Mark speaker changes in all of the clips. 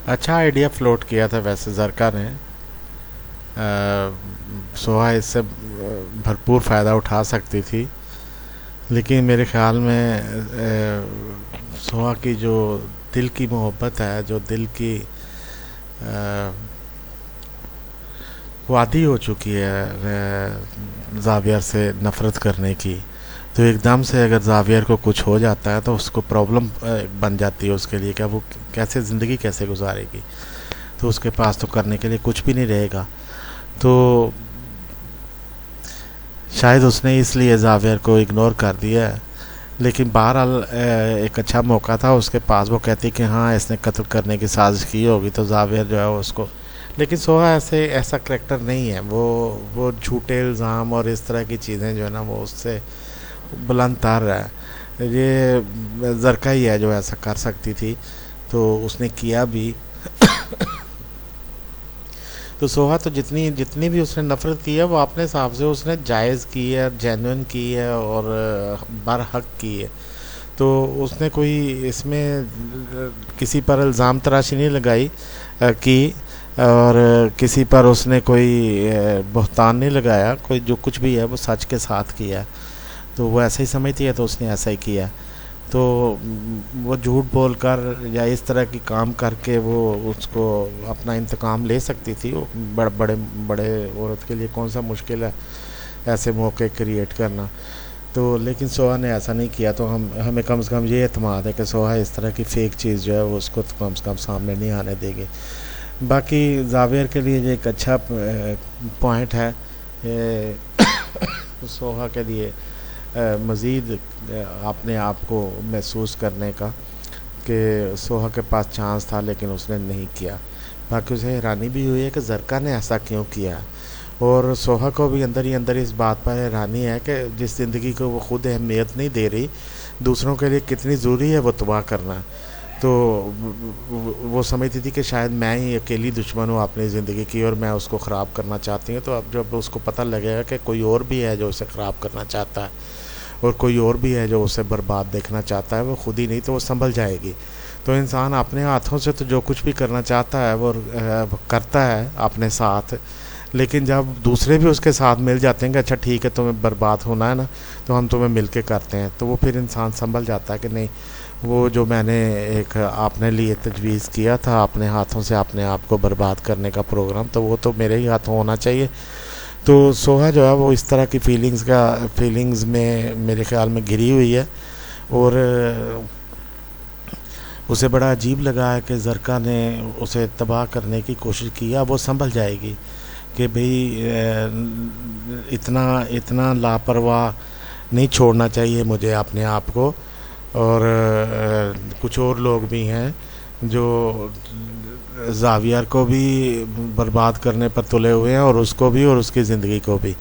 Speaker 1: अच्छा idea float किया था वैसे जरका ने। सोहा इससे भरपूर फ़ायदा उठा सकती थी, लेकिन मेरे ख्याल में सोहा की जो दिल की मोहब्बत है, जो दिल की अ, वो आदी हो चुकी है जावियर से नफ़रत करने की। तो एकदम से अगर जावियर को कुछ हो जाता है तो उसको प्रॉब्लम बन जाती है उसके लिए, क्या वो कैसे ज़िंदगी कैसे गुजारेगी। तो उसके पास तो करने के लिए कुछ भी नहीं रहेगा। तो शायद उसने इसलिए जावियर को इग्नोर कर दिया है। लेकिन बहरहाल एक अच्छा मौका था उसके पास। वो कहती कि हाँ इसने कत्ल करने की साजिश की होगी, तो जावियर जो है उसको। लेकिन सोहा ऐसा करेक्टर नहीं है। वो झूठे इल्ज़ाम और इस तरह की चीज़ें जो है ना, वो उससे बुलंद तार रहा है। ये जरका ही है जो ऐसा कर सकती थी, तो उसने किया भी। तो सोहा तो जितनी जितनी भी उसने नफ़रत की है वो अपने हिसाब से उसने जायज़ की है, जेन्युइन की है और बरहक की है। तो उसने कोई इसमें किसी पर इल्ज़ाम तराशी नहीं लगाई की, और किसी पर उसने कोई बहतान नहीं लगाया। कोई जो कुछ भी है वो सच के साथ किया। तो वो ऐसा ही समझती है तो उसने ऐसा ही किया। तो वो झूठ बोलकर या इस तरह की काम करके वो उसको अपना इंतकाम ले सकती थी। वो बड़े बड़े औरत के लिए कौन सा मुश्किल है ऐसे मौके क्रिएट करना। तो लेकिन सोहा ने ऐसा नहीं किया। तो हमें कम से कम ये एतमाद है कि सोहा इस तरह की फ़ेक चीज़ जो है वो उसको तो कम से कम सामने नहीं आने देगी। बाकी जावियर के लिए ये एक अच्छा पॉइंट है सोहा के लिए मज़ीद अपने आप को महसूस करने का, कि सोहा के पास चांस था लेकिन उसने नहीं किया। बाकी उसे हैरानी भी हुई है कि जरका ने ऐसा क्यों किया। और सोहा को भी अंदर ही अंदर इस बात पर हैरानी है कि जिस ज़िंदगी को वो खुद अहमियत नहीं दे रही, दूसरों के लिए कितनी ज़रूरी है वो तबाह करना। तो वो समझती थी कि शायद मैं ही अकेली दुश्मन हूँ अपनी ज़िंदगी की और मैं उसको ख़राब करना चाहती हूँ। तो अब जब उसको पता लगेगा कि कोई और भी है जो उसे ख़राब करना चाहता है और कोई और भी है जो उसे बर्बाद देखना चाहता है, वो खुद ही नहीं तो वो संभल जाएगी। तो इंसान अपने हाथों से तो जो कुछ भी करना चाहता है वो करता है अपने साथ। लेकिन जब दूसरे भी उसके साथ मिल जाते हैं कि अच्छा ठीक है तुम्हें बर्बाद होना है ना, तो हम तुम्हें मिल के करते हैं, तो वो फिर इंसान संभल जाता है कि नहीं, वो जो मैंने एक अपने लिए तजवीज़ किया था अपने हाथों से अपने आप को बर्बाद करने का प्रोग्राम, तो वो तो मेरे ही हाथों होना चाहिए। तो सोहा जो है वो इस तरह की फीलिंग्स में मेरे ख़्याल में घिरी हुई है। और उसे बड़ा अजीब लगा है कि जरका ने उसे तबाह करने की कोशिश की। अब वो संभल जाएगी कि भाई इतना इतना लापरवाह नहीं छोड़ना चाहिए मुझे अपने आप को। और कुछ और लोग भी हैं जो जावियर को भी बर्बाद करने पर तुले हुए हैं, और उसको भी और उसकी ज़िंदगी को भी।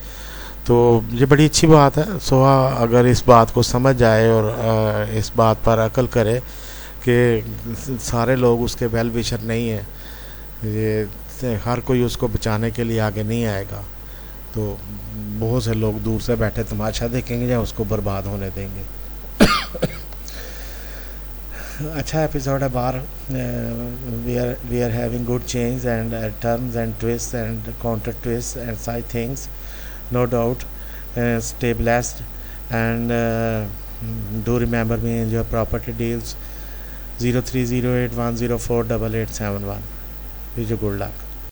Speaker 1: तो ये बड़ी अच्छी बात है। सोहा अगर इस बात को समझ जाए और इस बात पर अकल करे कि सारे लोग उसके वेल विशर नहीं हैं, ये हर कोई उसको बचाने के लिए आगे नहीं आएगा, तो बहुत से लोग दूर से बैठे तमाशा देखेंगे या उसको बर्बाद होने देंगे। अच्छा एपिसोड है बार। We are having good change and turns and twist and counter twist and side things, no doubt. Stay blessed and do remember me in your property deals. 0308104871. Wish you good luck.